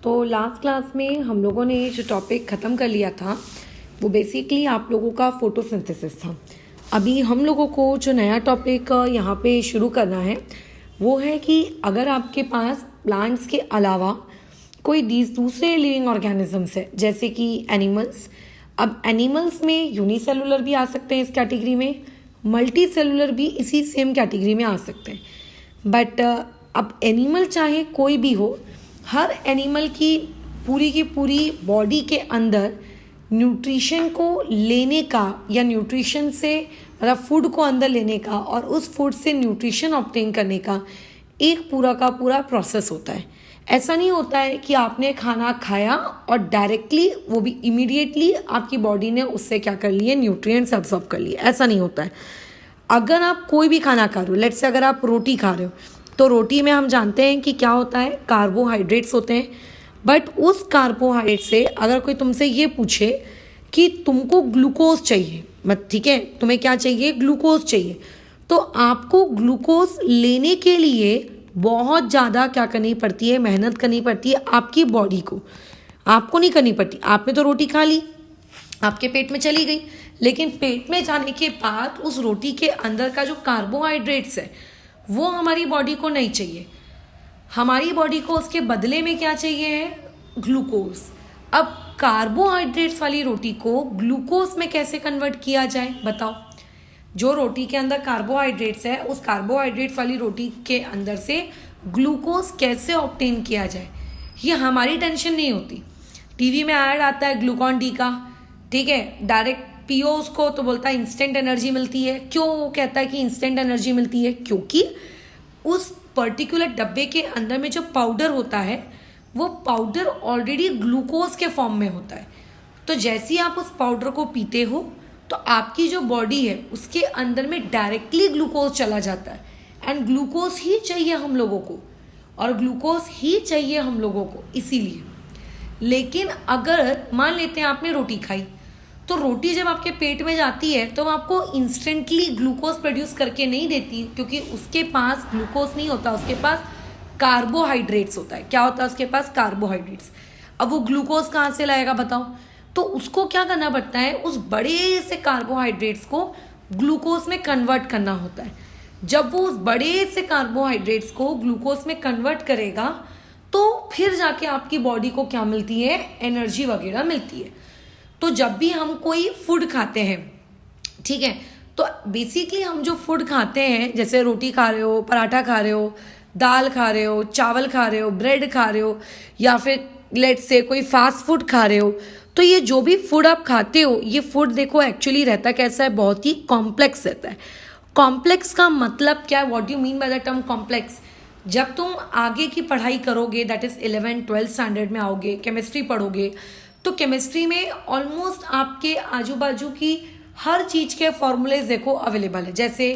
तो last class में हम लोगों ने जो टॉपिक ख़त्म कर लिया था वो बेसिकली आप लोगों का फोटोसिंथेसिस था। अभी हम लोगों को जो नया टॉपिक यहाँ पे शुरू करना है वो है कि अगर आपके पास प्लांट्स के अलावा कोई दूसरे लिविंग ऑर्गेनिजम्स है जैसे कि एनिमल्स। अब एनिमल्स में यूनिसेलुलर भी आ सकते हैं इस कैटेगरी में, मल्टी सेलुलर भी इसी सेम कैटेगरी में आ सकते हैं। बट अब एनिमल चाहे कोई भी हो, हर एनिमल की पूरी बॉडी के अंदर न्यूट्रिशन को लेने का या न्यूट्रिशन से मतलब फूड को अंदर लेने का और उस फूड से न्यूट्रिशन ऑब्टेन करने का एक पूरा का पूरा प्रोसेस होता है। ऐसा नहीं होता है कि आपने खाना खाया और डायरेक्टली वो भी इमीडिएटली आपकी बॉडी ने उससे क्या कर लिए, न्यूट्रिएंट्स एब्जॉर्ब कर लिए। ऐसा नहीं होता है। अगर आप कोई भी खाना खा रहे हो, लेट्स से अगर आप रोटी खा रहे हो तो रोटी में हम जानते हैं कि क्या होता है, कार्बोहाइड्रेट्स होते हैं। बट उस कार्बोहाइड्रेट से अगर कोई तुमसे ये पूछे कि तुमको ग्लूकोज चाहिए, मत ठीक है, तुम्हें क्या चाहिए, ग्लूकोज चाहिए, तो आपको ग्लूकोज लेने के लिए बहुत ज़्यादा क्या करनी पड़ती है, मेहनत करनी पड़ती है आपकी बॉडी को। आपको नहीं करनी पड़ती, आपने तो रोटी खा ली, आपके पेट में चली गई, लेकिन पेट में जाने के बाद उस रोटी के अंदर का जो कार्बोहाइड्रेट्स है वो हमारी बॉडी को नहीं चाहिए। हमारी बॉडी को उसके बदले में क्या चाहिए है, ग्लूकोज। अब कार्बोहाइड्रेट्स वाली रोटी को ग्लूकोज में कैसे कन्वर्ट किया जाए बताओ। जो रोटी के अंदर कार्बोहाइड्रेट्स है उस कार्बोहाइड्रेट्स वाली रोटी के अंदर से ग्लूकोज कैसे ऑब्टेन किया जाए, ये हमारी टेंशन नहीं होती। टीवी में ऐड आता है ग्लूकॉन डी का, ठीक है, डायरेक्ट पियो उसको तो बोलता है इंस्टेंट एनर्जी मिलती है। क्यों वो कहता है कि इंस्टेंट एनर्जी मिलती है? क्योंकि उस पर्टिकुलर डब्बे के अंदर में जो पाउडर होता है वो पाउडर ऑलरेडी ग्लूकोज के फॉर्म में होता है। तो जैसे ही आप उस पाउडर को पीते हो तो आपकी जो बॉडी है उसके अंदर में डायरेक्टली ग्लूकोज चला जाता है। एंड ग्लूकोज ही चाहिए हम लोगों को, और ग्लूकोज ही चाहिए हम लोगों को इसीलिए। लेकिन अगर मान लेते हैं आपने रोटी खाई, तो रोटी जब आपके पेट में जाती है तो आपको इंस्टेंटली ग्लूकोज प्रोड्यूस करके नहीं देती, क्योंकि उसके पास ग्लूकोज नहीं होता, उसके पास कार्बोहाइड्रेट्स होता है। क्या होता है उसके पास? कार्बोहाइड्रेट्स। अब वो ग्लूकोज कहाँ से लाएगा बताओ? तो उसको क्या करना पड़ता है, उस बड़े से कार्बोहाइड्रेट्स को ग्लूकोज में कन्वर्ट करना होता है। जब वो उस बड़े से कार्बोहाइड्रेट्स को ग्लूकोज में कन्वर्ट करेगा तो फिर जाके आपकी बॉडी को क्या मिलती है, एनर्जी वगैरह मिलती है। तो जब भी हम कोई फूड खाते हैं, ठीक है, तो बेसिकली हम जो फूड खाते हैं, जैसे रोटी खा रहे हो, पराठा खा रहे हो, दाल खा रहे हो, चावल खा रहे हो, ब्रेड खा रहे हो, या फिर लेट्स से कोई फास्ट फूड खा रहे हो, तो ये जो भी फूड आप खाते हो, ये फूड देखो एक्चुअली रहता कैसा है, बहुत ही कॉम्प्लेक्स रहता है। कॉम्प्लेक्स का मतलब क्या है, what you mean by the term complex? जब तुम आगे की पढ़ाई करोगे, दैट इज 11th-12th स्टैंडर्ड में आओगे, केमिस्ट्री पढ़ोगे, तो केमिस्ट्री में ऑलमोस्ट आपके आजू बाजू की हर चीज के फॉर्मूलेज देखो अवेलेबल है। जैसे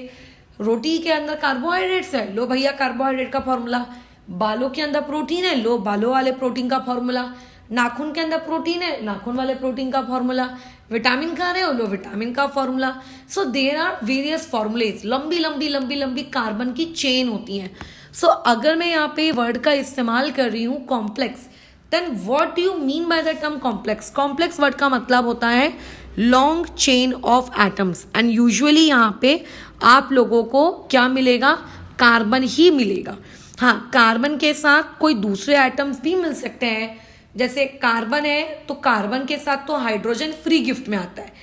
रोटी के अंदर कार्बोहाइड्रेट्स है, लो भैया कार्बोहाइड्रेट का फॉर्मूला। बालों के अंदर प्रोटीन है, लो बालों वाले प्रोटीन का फॉर्मूला। नाखून के अंदर प्रोटीन है, नाखून वाले प्रोटीन का फॉर्मूला। विटामिन खा रहे हो, लो विटामिन का formula. So there are various formulae, लंबी लंबी लंबी लंबी कार्बन की चेन होती हैं। सो अगर मैं यहाँ पे वर्ड का इस्तेमाल कर रही हूँ complex, then what do you mean by the term complex? Complex word का मतलब होता है long chain of atoms, and usually यहाँ पे आप लोगों को क्या मिलेगा, कार्बन ही मिलेगा। हाँ, कार्बन के साथ कोई दूसरे एटम्स भी मिल सकते हैं, जैसे कार्बन है तो कार्बन के साथ तो हाइड्रोजन फ्री गिफ्ट में आता है,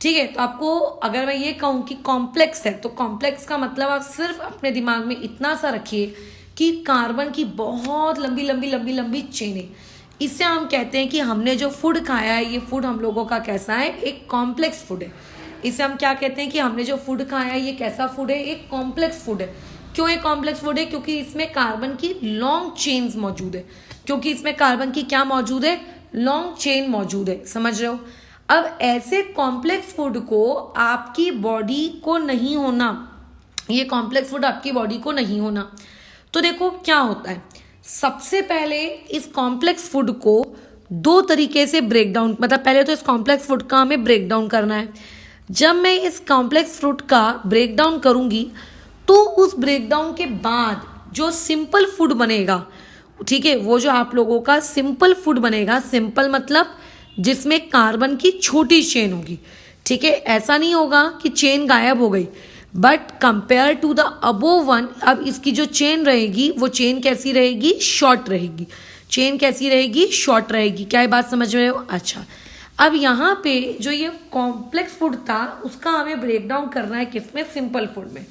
ठीक है। तो आपको अगर मैं ये कहूँ कि कॉम्प्लेक्स है, तो कॉम्प्लेक्स का मतलब आप सिर्फ अपने दिमाग में इतना सा रखिए कि कार्बन की बहुत लंबी लंबी लंबी लंबी चेनें। इससे हम कहते हैं कि हमने जो फूड खाया है, ये फूड हम लोगों का कैसा है, एक कॉम्प्लेक्स फूड है। इसे हम क्या कहते हैं कि हमने जो फूड खाया है ये कैसा फूड है, एक कॉम्प्लेक्स फूड है। क्यों एक कॉम्प्लेक्स फूड है? क्योंकि इसमें कार्बन की लॉन्ग चेन्स मौजूद है। क्योंकि इसमें कार्बन की क्या मौजूद है, लॉन्ग चेन मौजूद है, समझ रहे हो। अब ऐसे कॉम्प्लेक्स फूड को आपकी बॉडी को नहीं होना, ये कॉम्प्लेक्स फूड आपकी बॉडी को नहीं होना, तो देखो क्या होता है। सबसे पहले इस कॉम्प्लेक्स फूड को दो तरीके से ब्रेक डाउन, मतलब पहले तो इस कॉम्प्लेक्स फूड का हमें ब्रेक डाउन करना है। जब मैं इस कॉम्प्लेक्स फूड का ब्रेक डाउन करूंगी तो उस ब्रेक डाउन के बाद जो सिंपल फूड बनेगा ठीक है, वो जो आप लोगों का सिंपल फूड बनेगा, सिंपल मतलब जिसमें कार्बन की छोटी चेन होगी, ठीक है, ऐसा नहीं होगा कि चेन गायब हो गई, but compare to the above one, अब इसकी जो चेन रहेगी वो चेन कैसी रहेगी, शॉर्ट रहेगी। चेन कैसी रहेगी, शॉर्ट रहेगी। क्या ये बात समझ रहे हो? अच्छा, अब यहाँ पे जो ये कॉम्प्लेक्स फूड था उसका हमें ब्रेक डाउन करना है, किसमें, सिंपल फूड में।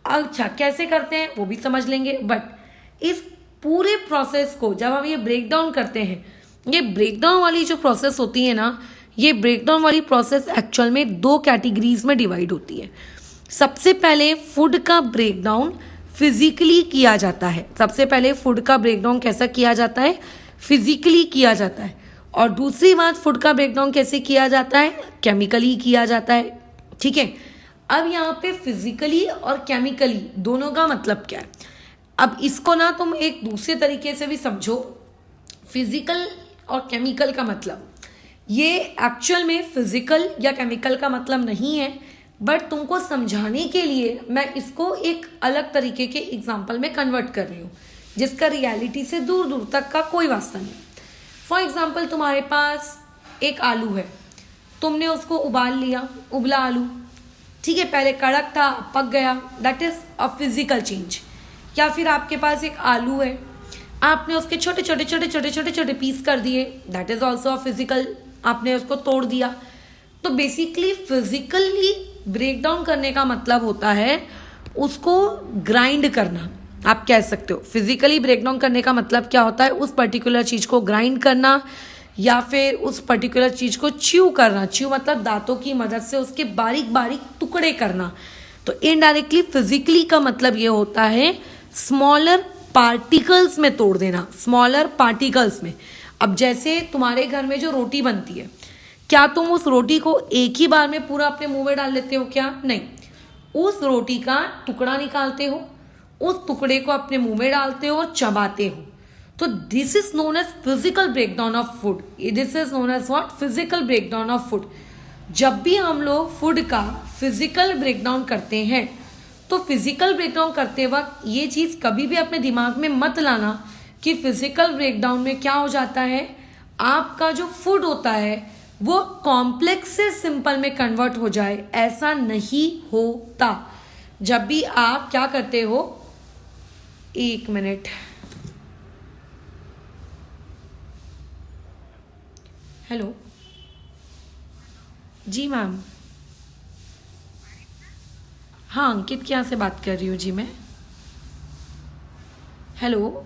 अच्छा, कैसे करते हैं वो भी समझ लेंगे, बट इस पूरे प्रोसेस को जब हम ये ब्रेक डाउन करते हैं, ये ब्रेक डाउन वाली जो प्रोसेस होती है ना, ये ब्रेक डाउन वाली प्रोसेस एक्चुअल में 2 कैटेगरीज में डिवाइड होती है। सबसे पहले फूड का ब्रेक डाउन फिजिकली किया जाता है। सबसे पहले फूड का ब्रेक डाउन कैसा किया जाता है, फिजिकली किया जाता है। और दूसरी बात, फूड का ब्रेक डाउन कैसे किया जाता है, केमिकली किया जाता है। ठीक है, अब यहाँ पे फिजिकली और केमिकली दोनों का मतलब क्या है, अब इसको ना तुम एक दूसरे तरीके से भी समझो। फिजिकल और केमिकल का मतलब, ये एक्चुअल में फिजिकल या केमिकल का मतलब नहीं है, बट तुमको समझाने के लिए मैं इसको एक अलग तरीके के एग्जाम्पल में कन्वर्ट कर रही हूँ, जिसका रियलिटी से दूर दूर तक का कोई वास्ता नहीं। फॉर एग्जाम्पल, तुम्हारे पास एक आलू है, तुमने उसको उबाल लिया, उबला आलू, ठीक है, पहले कड़क था, पक गया, that is a physical change. या फिर आपके पास एक आलू है, आपने उसके छोटे छोटे छोटे छोटे छोटे छोटे पीस कर दिए, that is also a physical, आपने उसको तोड़ दिया। तो बेसिकली फिजिकली ब्रेक डाउन करने का मतलब होता है उसको ग्राइंड करना, आप कह सकते हो। फिजिकली ब्रेक डाउन करने का मतलब क्या होता है, उस पर्टिकुलर चीज को ग्राइंड करना या फिर उस पर्टिकुलर चीज को च्यू करना। च्यू मतलब दांतों की मदद से उसके बारीक बारीक टुकड़े करना। तो इनडायरेक्टली फिजिकली का मतलब ये होता है स्मॉलर पार्टिकल्स में तोड़ देना, स्मॉलर पार्टिकल्स में। अब जैसे तुम्हारे घर में जो रोटी बनती है, क्या तुम उस रोटी को एक ही बार में पूरा अपने मुंह में डाल लेते हो? क्या नहीं, उस रोटी का टुकड़ा निकालते हो, उस टुकड़े को अपने मुंह में डालते हो और चबाते हो। तो this is known as physical breakdown of food. This is known as what, physical breakdown of food. जब भी हम लोग फूड का फिजिकल ब्रेकडाउन करते हैं, तो फिजिकल ब्रेकडाउन करते वक्त ये चीज कभी भी अपने दिमाग में मत लाना कि फिजिकल ब्रेकडाउन में क्या हो जाता है, आपका जो फूड होता है वो कॉम्प्लेक्स से सिंपल में कन्वर्ट हो जाए, ऐसा नहीं होता। जब भी आप क्या करते हो, एक मिनट, हेलो, जी मैम, हाँ अंकित के यहाँ से बात कर रही हूँ जी मैं। हेलो,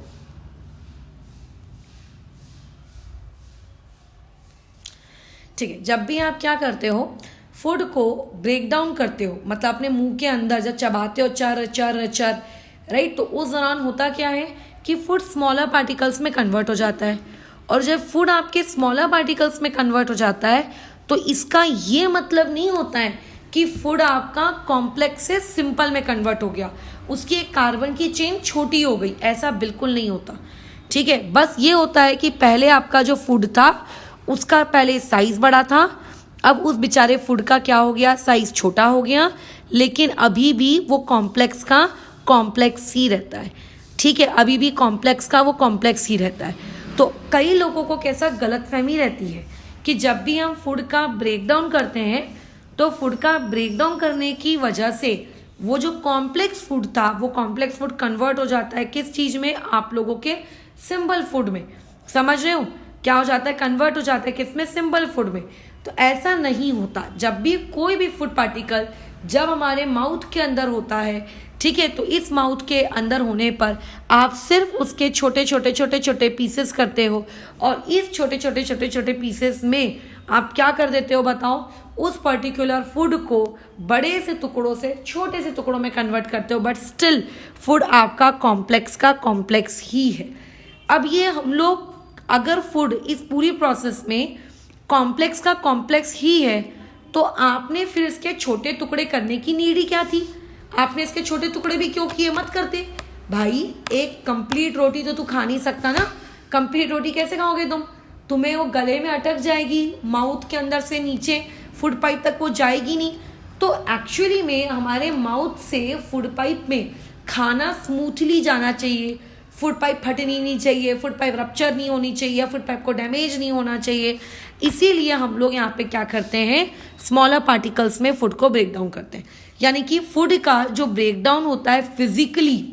ठीक है, जब भी आप क्या करते हो, फूड को ब्रेक डाउन करते हो, मतलब अपने मुंह के अंदर जब चबाते हो चर चर चर, राइट, तो उस दौरान होता क्या है कि फूड स्मॉलर पार्टिकल्स में कन्वर्ट हो जाता है। और जब फूड आपके स्मॉलर पार्टिकल्स में कन्वर्ट हो जाता है, तो इसका ये मतलब नहीं होता है कि फूड आपका कॉम्प्लेक्स से सिंपल में कन्वर्ट हो गया, उसकी एक कार्बन की चेन छोटी हो गई, ऐसा बिल्कुल नहीं होता। ठीक है, बस ये होता है कि पहले आपका जो फूड था उसका पहले साइज बड़ा था, अब उस बेचारे फूड का क्या हो गया, साइज छोटा हो गया, लेकिन अभी भी वो कॉम्प्लेक्स का कॉम्प्लेक्स ही रहता है। ठीक है, अभी भी कॉम्प्लेक्स का वो कॉम्प्लेक्स ही रहता है। तो कई लोगों को कैसा गलतफहमी रहती है कि जब भी हम फूड का ब्रेक डाउन करते हैं, तो फूड का ब्रेक डाउन करने की वजह से वो जो कॉम्प्लेक्स फूड था, वो कॉम्प्लेक्स फूड कन्वर्ट हो जाता है किस चीज में, आप लोगों के सिंपल फूड में। समझ रहे हो, क्या हो जाता है, कन्वर्ट हो जाता है किसमें, सिंपल फूड में। तो ऐसा नहीं होता। जब भी कोई भी फूड पार्टिकल जब हमारे माउथ के अंदर होता है, ठीक है, तो इस माउथ के अंदर होने पर आप सिर्फ उसके छोटे छोटे छोटे छोटे पीसेस करते हो, और इस छोटे छोटे छोटे छोटे पीसेस में आप क्या कर देते हो बताओ, उस पर्टिकुलर फूड को बड़े से टुकड़ों से छोटे से टुकड़ों में कन्वर्ट करते हो, बट स्टिल फूड आपका कॉम्प्लेक्स का कॉम्प्लेक्स ही है। अब ये हम लोग अगर फूड इस पूरी प्रोसेस में कॉम्प्लेक्स का कॉम्प्लेक्स ही है, तो आपने फिर इसके छोटे टुकड़े करने की नीड ही क्या थी? आपने इसके छोटे टुकड़े भी क्यों किए? मत करते भाई, एक कंप्लीट रोटी तो तू खा नहीं सकता ना। कंप्लीट रोटी कैसे खाओगे तुम? तुम्हें वो गले में अटक जाएगी, माउथ के अंदर से नीचे फूड पाइप तक वो जाएगी नहीं। तो एक्चुअली में हमारे माउथ से फूड पाइप में खाना स्मूथली जाना चाहिए, फूड पाइप फटनी नहीं चाहिए, फूड पाइप रप्चर नहीं होनी चाहिए, फूड पाइप को डैमेज नहीं होना चाहिए। इसीलिए हम लोग यहाँ पे क्या करते हैं, स्मॉलर पार्टिकल्स में फूड को ब्रेक डाउन करते हैं। यानी कि फूड का जो ब्रेक डाउन होता है फिजिकली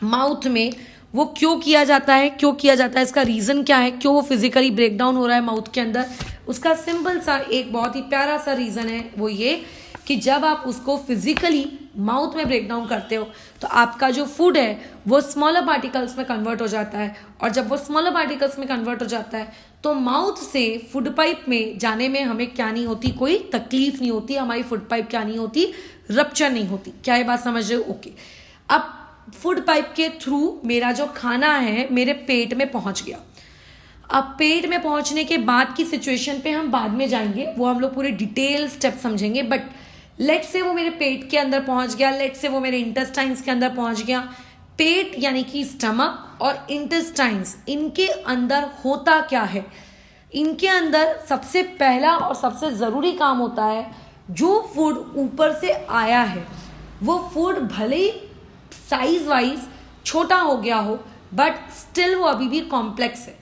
माउथ में, वो क्यों किया जाता है, इसका रीज़न क्या है, क्यों वो फिजिकली ब्रेक डाउन हो रहा है माउथ के अंदर। उसका सिंपल सा एक बहुत ही प्यारा सा रीज़न है, वो ये कि जब आप उसको फिजिकली माउथ में ब्रेक डाउन करते हो तो आपका जो फूड है वो स्मॉलर पार्टिकल्स में कन्वर्ट हो जाता है, और जब वो स्मॉलर पार्टिकल्स में कन्वर्ट हो जाता है तो माउथ से फूड पाइप में जाने में हमें क्या नहीं होती, कोई तकलीफ नहीं होती, हमारी फूड पाइप क्या नहीं होती, रप्चर नहीं होती। क्या ये बात समझ रहे हो? ओके। अब फूड पाइप के थ्रू मेरा जो खाना है मेरे पेट में पहुंच गया। अब पेट में पहुंचने के बाद की सिचुएशन पे हम बाद में जाएंगे, वो हम लोग पूरे डिटेल स्टेप समझेंगे। बट लेट से वो मेरे पेट के अंदर पहुंच गया, लेट से वो मेरे इंटेस्टाइन्स के अंदर पहुंच गया। पेट यानी कि स्टमक और इंटेस्टाइन्स, इनके अंदर होता क्या है, इनके अंदर सबसे पहला और सबसे ज़रूरी काम होता है, जो फूड ऊपर से आया है वो फूड भले ही साइज वाइज छोटा हो गया हो बट स्टिल वो अभी भी कॉम्प्लेक्स है,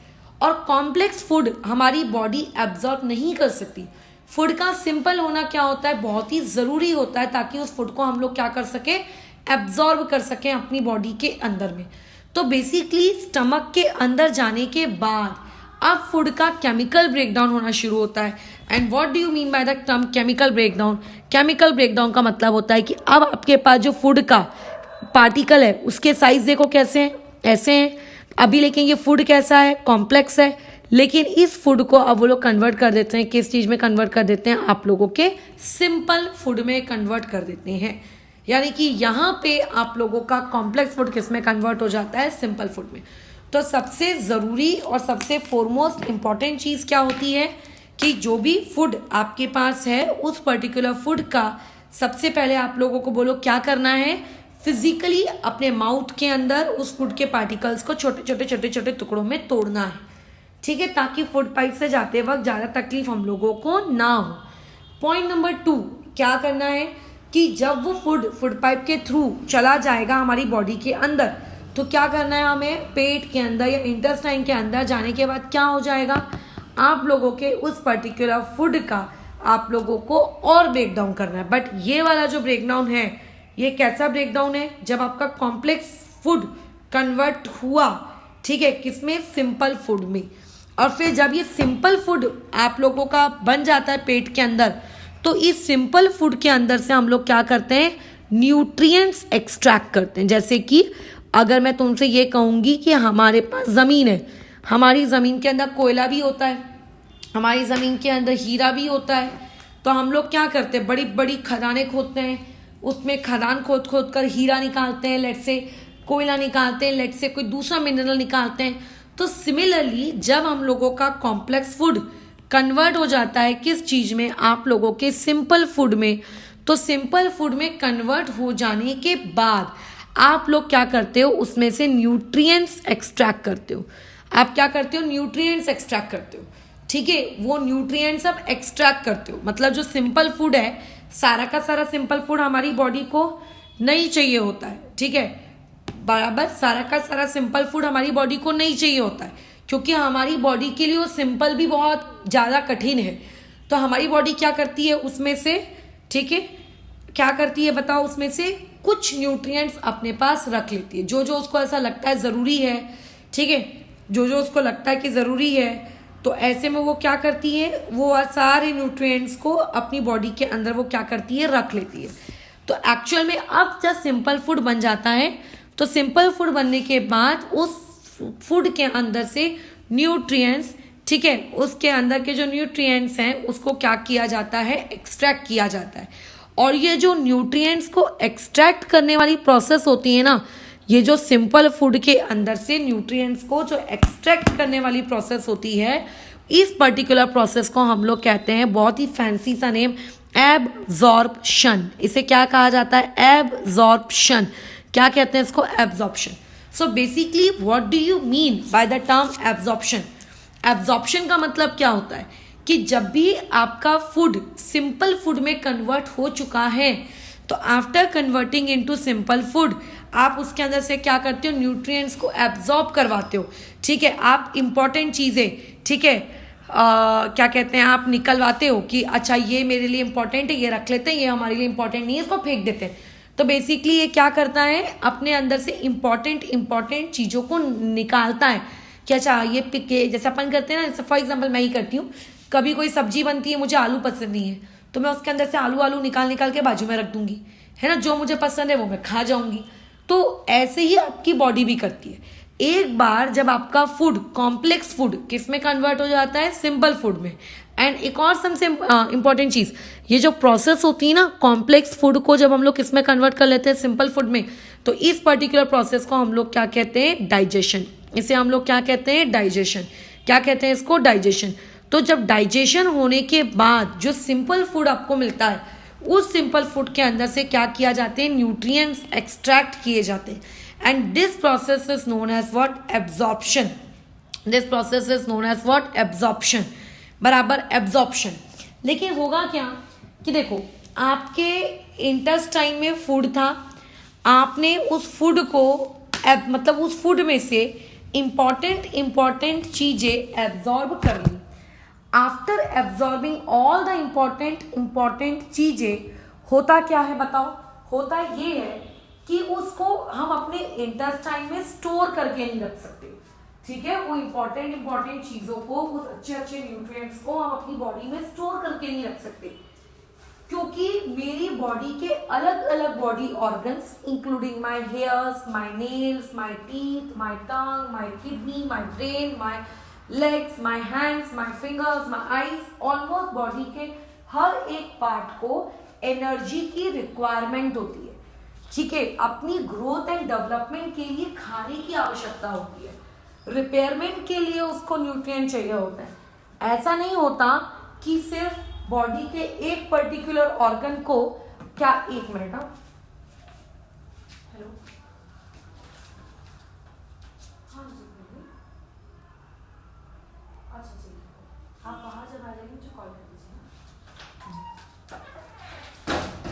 और कॉम्प्लेक्स फूड हमारी बॉडी एब्जॉर्ब नहीं कर सकती। फूड का सिंपल होना क्या होता है, बहुत ही ज़रूरी होता है, ताकि उस फूड को हम लोग क्या कर सकें, एब्जॉर्ब कर सकें अपनी बॉडी के अंदर में। तो बेसिकली स्टमक के अंदर जाने के बाद अब फूड का केमिकल ब्रेकडाउन होना शुरू होता है। And what do you mean by the term chemical breakdown? Chemical breakdown का मतलब होता है कि अब आपके पास जो फूड का पार्टिकल है उसके साइज देखो कैसे हैं, ऐसे हैं अभी, लेकिन ये फूड कैसा है, कॉम्प्लेक्स है। लेकिन इस फूड को अब वो लोग कन्वर्ट कर देते हैं, किस चीज़ में कन्वर्ट कर देते हैं, आप लोगों के सिंपल फूड में कन्वर्ट कर देते हैं। यानी कि यहाँ पे आप लोगों का कॉम्प्लेक्स फूड किस में कन्वर्ट हो जाता है, सिंपल फूड में। तो सबसे ज़रूरी और सबसे फॉरमोस्ट इम्पॉर्टेंट चीज़ क्या होती है कि जो भी फूड आपके पास है उस पर्टिकुलर फूड का सबसे पहले आप लोगों को बोलो क्या करना है, फिजिकली अपने माउथ के अंदर उस फूड के पार्टिकल्स को छोटे छोटे छोटे छोटे टुकड़ों में तोड़ना है, ठीक है, ताकि फूड पाइप से जाते वक्त ज़्यादा तकलीफ हम लोगों को ना हो। पॉइंट नंबर 2 क्या करना है कि जब वो फूड पाइप के थ्रू चला जाएगा हमारी बॉडी के अंदर, तो क्या करना है, हमें पेट के अंदर या इंटेस्टाइन के अंदर जाने के बाद क्या हो जाएगा, आप लोगों के उस पर्टिकुलर फूड का आप लोगों को और ब्रेक डाउन करना है। बट ये वाला जो ब्रेक डाउन है, ये कैसा ब्रेक डाउन है, जब आपका कॉम्प्लेक्स फूड कन्वर्ट हुआ, ठीक है, किसमें, सिंपल फूड में। और फिर जब ये सिंपल फूड आप लोगों का बन जाता है पेट के अंदर, तो इस सिंपल फूड के अंदर से हम लोग क्या करते हैं, न्यूट्रिएंट्स एक्सट्रैक्ट करते हैं। जैसे कि अगर मैं तुमसे ये कहूँगी कि हमारे पास ज़मीन है, हमारी ज़मीन के अंदर कोयला भी होता है, हमारी ज़मीन के अंदर हीरा भी होता है, तो हम लोग क्या करते हैं, बड़ी बड़ी खदानें खोदते हैं, उसमें खदान खोद खोद कर हीरा निकालते हैं, लेट से कोयला निकालते हैं, लेट से कोई दूसरा मिनरल निकालते हैं। तो सिमिलरली जब हम लोगों का कॉम्प्लेक्स फूड कन्वर्ट हो जाता है किस चीज़ में, आप लोगों के सिंपल फूड में, तो सिंपल फूड में कन्वर्ट हो जाने के बाद आप लोग क्या करते हो, उसमें से न्यूट्रिएंट्स एक्सट्रैक्ट करते हो। आप क्या करते हो, न्यूट्रिएंट्स एक्सट्रैक्ट करते हो, ठीक है, वो न्यूट्रिएंट्स आप एक्सट्रैक्ट करते हो। मतलब जो सिंपल फूड है, सारा का सारा सिंपल फूड हमारी बॉडी को नहीं चाहिए होता है, ठीक है, बराबर, सारा का सारा सिंपल फूड हमारी बॉडी को नहीं चाहिए होता है, क्योंकि हमारी बॉडी के लिए वो सिंपल भी बहुत ज़्यादा कठिन है। तो हमारी बॉडी क्या करती है उसमें से, ठीक है, क्या करती है बताओ, उसमें से कुछ न्यूट्रिएंट्स अपने पास रख लेती है, जो जो उसको ऐसा लगता है ज़रूरी है, ठीक है, जो जो उसको लगता है कि ज़रूरी है, तो ऐसे में वो क्या करती है, वो सारे न्यूट्रिएंट्स को अपनी बॉडी के अंदर वो क्या करती है, रख लेती है। तो एक्चुअल में अब जब सिंपल फूड बन जाता है, तो सिंपल फूड बनने के बाद उस फूड के अंदर से न्यूट्रिएंट्स, ठीक है, उसके अंदर के जो न्यूट्रिएंट्स हैं उसको क्या किया जाता है, एक्सट्रैक्ट किया जाता है। और ये जो न्यूट्रिएंट्स को एक्सट्रैक्ट करने वाली प्रोसेस होती है ना, ये जो सिंपल फूड के अंदर से न्यूट्रिएंट्स को जो एक्सट्रैक्ट करने वाली प्रोसेस होती है, इस पर्टिकुलर प्रोसेस को हम लोग कहते हैं, बहुत ही फैंसी सा नेम, एब्जॉर्प्शन। इसे क्या कहा जाता है, एब्जॉर्प्शन। क्या कहते हैं इसको, absorption. So basically what do you mean by the term absorption? Absorption का मतलब क्या होता है कि जब भी आपका फूड सिंपल फूड में कन्वर्ट हो चुका है, तो after converting into simple food आप उसके अंदर से क्या करते हो, न्यूट्रिएंट्स को एब्जॉर्ब करवाते हो, ठीक है। आप इंपॉर्टेंट चीज़ें, ठीक है, क्या कहते हैं, आप निकलवाते हो कि अच्छा ये मेरे लिए इंपॉर्टेंट है, ये रख लेते हैं, ये हमारे लिए इंपॉर्टेंट नहीं है, इसको फेंक देते हैं। तो बेसिकली ये क्या करता है, अपने अंदर से इंपॉर्टेंट चीज़ों को निकालता है कि अच्छा ये पिके, जैसे अपन करते हैं ना, जैसे फॉर एग्जाम्पल मैं ही करती हूँ, कभी कोई सब्जी बनती है, मुझे आलू पसंद नहीं है, तो मैं उसके अंदर से आलू निकाल के बाजू में रख दूंगी, है ना। जो मुझे पसंद है वो मैं खा जाऊंगी। तो ऐसे ही आपकी बॉडी भी करती है। एक बार जब आपका फूड, कॉम्प्लेक्स फूड किस में कन्वर्ट हो जाता है, सिंपल फूड में। एंड एक और सबसे इंपॉर्टेंट चीज़, ये जो प्रोसेस होती है ना, कॉम्प्लेक्स फूड को जब हम लोग किस में कन्वर्ट कर लेते हैं, सिंपल फूड में, तो इस पर्टिकुलर प्रोसेस को हम लोग क्या कहते हैं, डाइजेशन। इसे हम लोग क्या कहते हैं, डाइजेशन। क्या कहते हैं इसको, डाइजेशन। तो जब डाइजेशन होने के बाद जो सिंपल फूड आपको मिलता है, उस सिंपल फूड के अंदर से क्या किया जाते हैं, न्यूट्रिएंट्स एक्सट्रैक्ट किए जाते हैं। And this process is known as what, absorption. This process is known as what, absorption, बराबर एब्जॉर्प्शन। लेकिन होगा क्या कि देखो, आपके इंटेस्टाइन में फूड था, आपने उस फूड को मतलब उस फूड में से इंपॉर्टेंट चीजें एब्जॉर्ब कर ली। After absorbing all the important चीजें, होता क्या है बताओ, होता ये है कि उसको हम अपने इंटेस्टाइन में स्टोर करके नहीं रख सकते, ठीक है। वो इंपॉर्टेंट चीजों को, उस अच्छे न्यूट्रिएंट्स को हम अपनी बॉडी में स्टोर करके नहीं रख सकते, क्योंकि मेरी बॉडी के अलग अलग body organs, including my hairs, my nails, my teeth, my tongue, my kidney, my brain, my legs, my hands, my fingers, my eyes, almost body के हर एक पार्ट को एनर्जी की रिक्वायरमेंट होती है, ठीक है। अपनी ग्रोथ एंड डेवलपमेंट के लिए खाने की आवश्यकता होती है, रिपेयरमेंट के लिए उसको न्यूट्रिएंट चाहिए होता है। ऐसा नहीं होता कि सिर्फ बॉडी के एक पर्टिकुलर ऑर्गन को, क्या, एक मिनट, हेलो, हाँ जी, अच्छा ठीक है, आप बाहर जब आ जाएंगे मुझे कॉल कर दीजिए।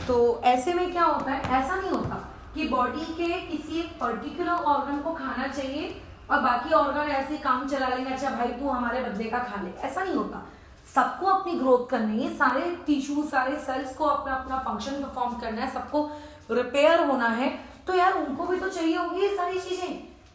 तो ऐसे में क्या होता है, ऐसा नहीं होता कि बॉडी के किसी एक पर्टिकुलर ऑर्गन को खाना चाहिए और बाकी ऑर्गन ऐसे काम चला लेंगे, अच्छा भाई तू हमारे बदले का खा ले, ऐसा नहीं होता। सबको अपनी ग्रोथ करनी है, सारे टिश्यू, सारे सेल्स को अपना अपना फंक्शन परफॉर्म करना है, सबको रिपेयर होना है, तो यार उनको भी तो चाहिए होंगी ये सारी चीजें,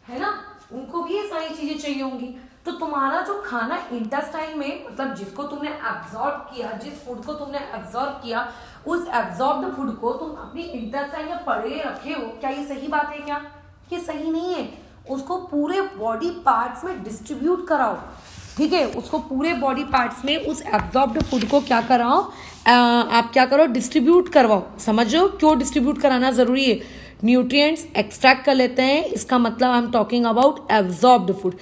है ना, उनको भी ये सारी चीजें चाहिए होंगी। तो तुम्हारा जो खाना इंटेस्टाइन में, मतलब जिसको तुमने एब्जॉर्ब किया, जिस फूड को तुमने एब्जॉर्ब किया, उस एब्जॉर्ब्ड फूड को तुम अपनी इंटेस्टाइन में पड़े रखे हो, क्या ये सही बात है क्या? ये सही नहीं है। उसको पूरे बॉडी पार्ट्स में डिस्ट्रीब्यूट कराओ, ठीक है, उसको पूरे बॉडी पार्ट्स में उस एब्जॉर्ब्ड फूड को क्या कराओ, आप क्या करो, डिस्ट्रीब्यूट करवाओ। समझो क्यों डिस्ट्रीब्यूट कराना जरूरी है। न्यूट्रिएंट्स एक्सट्रैक्ट कर लेते हैं, इसका मतलब I am talking about absorbed food.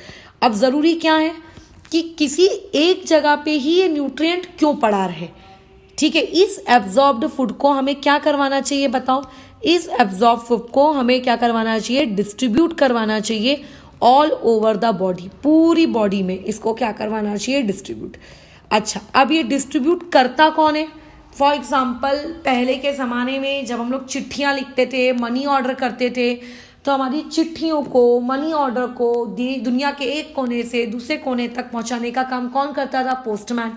अब जरूरी क्या है कि किसी एक जगह पे ही ये न्यूट्रिएंट क्यों पड़ा रहे, ठीक है। इस एब्जॉर्ब्ड फूड को हमें क्या करवाना चाहिए बताओ, इस एब्जॉर्ब फूड को हमें क्या करवाना चाहिए, डिस्ट्रीब्यूट करवाना चाहिए ऑल ओवर द बॉडी, पूरी बॉडी में इसको क्या करवाना चाहिए, डिस्ट्रीब्यूट। अच्छा, अब ये डिस्ट्रीब्यूट करता कौन है? फॉर एग्जाम्पल पहले के ज़माने में जब हम लोग चिट्ठियाँ लिखते थे, मनी ऑर्डर करते थे, तो हमारी चिट्ठियों को, मनी ऑर्डर को दुनिया के एक कोने से दूसरे कोने तक पहुँचाने का काम कौन करता था? पोस्टमैन।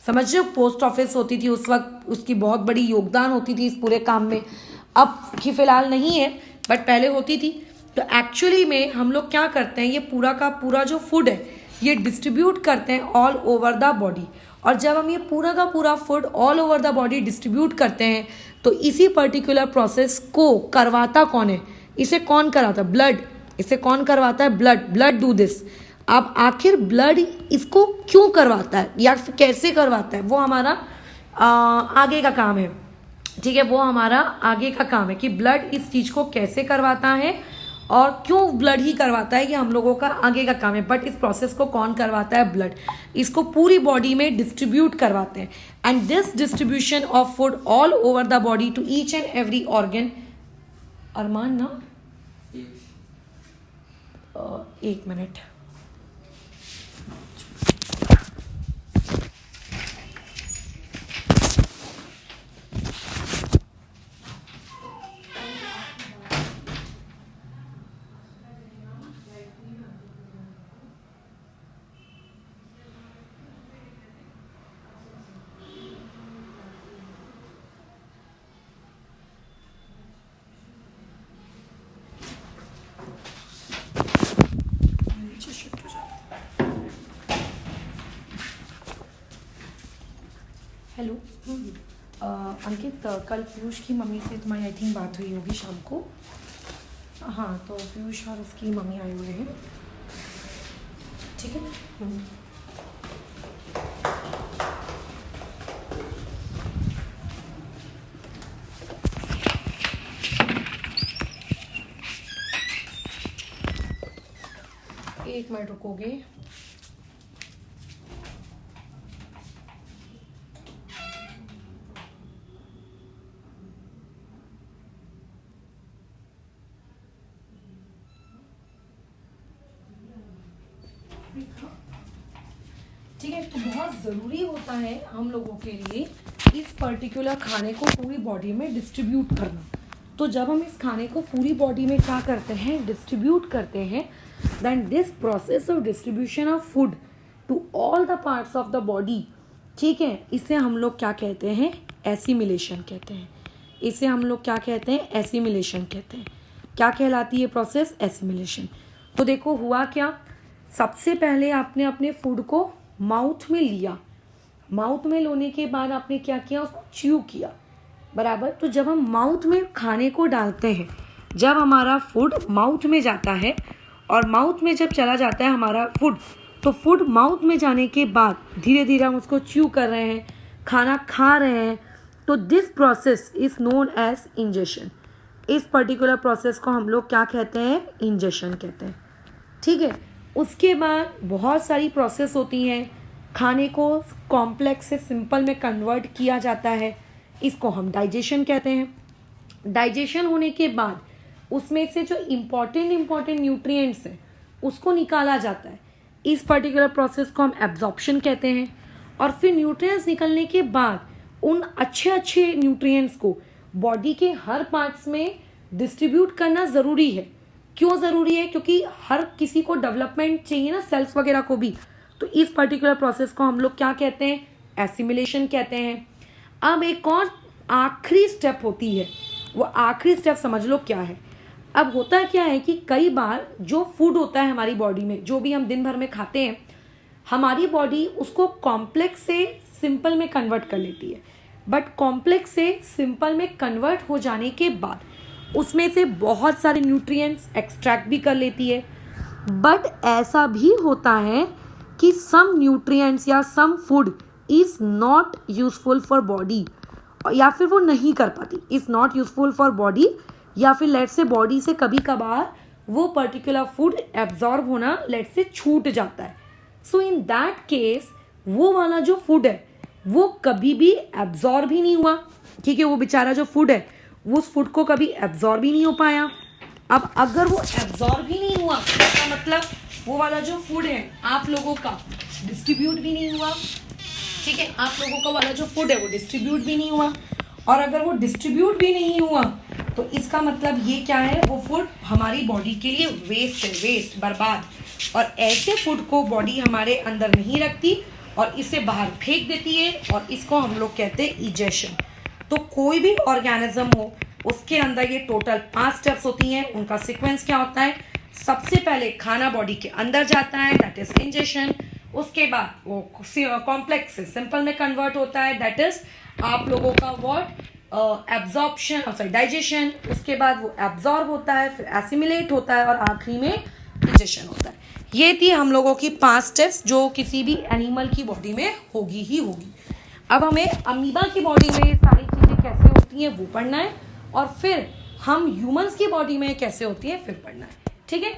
समझ रहे हो, पोस्ट ऑफिस होती थी उस वक्त, उसकी बहुत बड़ी योगदान होती थी इस पूरे काम में। अब की फ़िलहाल नहीं है, बट पहले होती थी। तो एक्चुअली में हम लोग क्या करते हैं, ये पूरा का पूरा जो फूड है ये डिस्ट्रीब्यूट करते हैं ऑल ओवर द बॉडी। और जब हम ये पूरा का पूरा food all over the body distribute करते हैं, तो इसी पर्टिकुलर प्रोसेस को करवाता कौन है? इसे कौन कराता है? ब्लड। इसे कौन करवाता है? Blood do this. अब आखिर ब्लड इसको क्यों करवाता है या फिर कैसे करवाता है, वो हमारा आगे का काम है, ठीक है, वो हमारा आगे का काम है कि ब्लड इस चीज़ को कैसे करवाता है और क्यों ब्लड ही करवाता है, ये हम लोगों का आगे का काम है। बट इस प्रोसेस को कौन करवाता है? ब्लड। इसको पूरी बॉडी में डिस्ट्रीब्यूट करवाते हैं। And this distribution of food all over the body to each and every organ. Arman ना, एक मिनट, हेलो। अंकित, कल पीयूष की मम्मी से तुम्हारी आई थिंक बात हुई होगी शाम को। हाँ, तो पीयूष और उसकी मम्मी आए हुए हैं। ठीक है। एक मिनट रुकोगे? ठीक है, तो बहुत ज़रूरी होता है हम लोगों के लिए इस पर्टिकुलर खाने को पूरी बॉडी में डिस्ट्रीब्यूट करना। तो जब हम इस खाने को पूरी बॉडी में क्या करते हैं, डिस्ट्रीब्यूट करते हैं, then this process of distribution of food to all the parts of the body, ठीक है, इसे हम लोग क्या कहते हैं, एसिमिलेशन कहते हैं। इसे हम लोग क्या कहते हैं, एसिमिलेशन कहते हैं। क्या कहलाती है प्रोसेस, एसिमिलेशन। तो देखो हुआ क्या, सबसे पहले आपने अपने फूड को माउथ में लिया, माउथ में लेने के बाद आपने क्या किया, उसको च्यू किया, बराबर। तो जब हम माउथ में खाने को डालते हैं, जब हमारा फूड माउथ में जाता है और माउथ में जब चला जाता है हमारा फूड, तो फूड माउथ में जाने के बाद धीरे धीरे हम उसको च्यू कर रहे हैं, खाना खा रहे हैं। तो this process is known as ingestion. इस पर्टिकुलर प्रोसेस को हम लोग क्या कहते हैं, इंजेशन कहते हैं। ठीक है। उसके बाद बहुत सारी प्रोसेस होती हैं, खाने को कॉम्प्लेक्स से सिंपल में कन्वर्ट किया जाता है, इसको हम डाइजेशन कहते हैं। डाइजेशन होने के बाद उसमें से जो इम्पॉर्टेंट न्यूट्रिएंट्स हैं उसको निकाला जाता है, इस पर्टिकुलर प्रोसेस को हम एब्जॉर्प्शन कहते हैं। और फिर न्यूट्रिएंट्स निकलने के बाद उन अच्छे न्यूट्रिएंट्स को बॉडी के हर पार्ट्स में डिस्ट्रीब्यूट करना ज़रूरी है। क्यों ज़रूरी है, क्योंकि हर किसी को डेवलपमेंट चाहिए ना, सेल्स वगैरह को भी। तो इस पर्टिकुलर प्रोसेस को हम लोग क्या कहते हैं, एसिमिलेशन कहते हैं। अब एक और आखिरी स्टेप होती है, वो आखिरी स्टेप समझ लो क्या है। अब होता क्या है कि कई बार जो फूड होता है हमारी बॉडी में, जो भी हम दिन भर में खाते हैं, हमारी बॉडी उसको कॉम्प्लेक्स से सिंपल में कन्वर्ट कर लेती है। बट कॉम्प्लेक्स से सिंपल में कन्वर्ट हो जाने के बाद उसमें से बहुत सारे न्यूट्रिएंट्स एक्सट्रैक्ट भी कर लेती है। बट ऐसा भी होता है कि सम न्यूट्रिएंट्स या some food is not useful for body, या फिर वो नहीं कर पाती, is not useful for body, या फिर लेट से बॉडी से कभी कभार वो पर्टिकुलर फूड एब्जॉर्ब होना लेट से छूट जाता है। सो इन दैट केस वो वाला जो फूड है वो कभी भी एब्जॉर्ब ही नहीं हुआ। ठीक है, वो बेचारा जो फूड है वो उस फूड को कभी एब्जॉर्ब ही नहीं हो पाया। अब अगर वो एब्जॉर्ब ही नहीं हुआ, इसका मतलब वो वाला जो फूड है आप लोगों का डिस्ट्रीब्यूट भी नहीं हुआ। ठीक है, आप लोगों का वाला जो फूड है वो डिस्ट्रीब्यूट भी नहीं हुआ। और अगर वो डिस्ट्रीब्यूट भी नहीं हुआ तो इसका मतलब ये क्या है, वो फूड हमारी बॉडी के लिए वेस्ट है, वेस्ट, बर्बाद। और ऐसे फूड को बॉडी हमारे अंदर नहीं रखती और इसे बाहर फेंक देती है, और इसको हम लोग कहते हैं इजेशन। तो कोई भी ऑर्गेनिज्म हो उसके अंदर ये टोटल 5 स्टेप्स होती हैं। उनका सीक्वेंस क्या होता है, सबसे पहले खाना बॉडी के अंदर जाता है, दैट इज इंजेशन। उसके बाद वो कॉम्प्लेक्स से सिंपल में कन्वर्ट होता है, दैट इज आप लोगों का व्हाट, एब्जॉर्प्शन, सॉरी डाइजेशन। उसके बाद वो एब्जॉर्ब होता है, फिर एसिमिलेट होता है, और आखिरी में इंजेशन होता है। ये थी हम लोगों की 5 स्टेप्स जो किसी भी एनिमल की बॉडी में होगी ही होगी। अब हमें अमीबा की बॉडी में ये सारी चीज़ें कैसे होती हैं वो पढ़ना है, और फिर हम ह्यूमंस की बॉडी में कैसे होती है फिर पढ़ना है। ठीक है।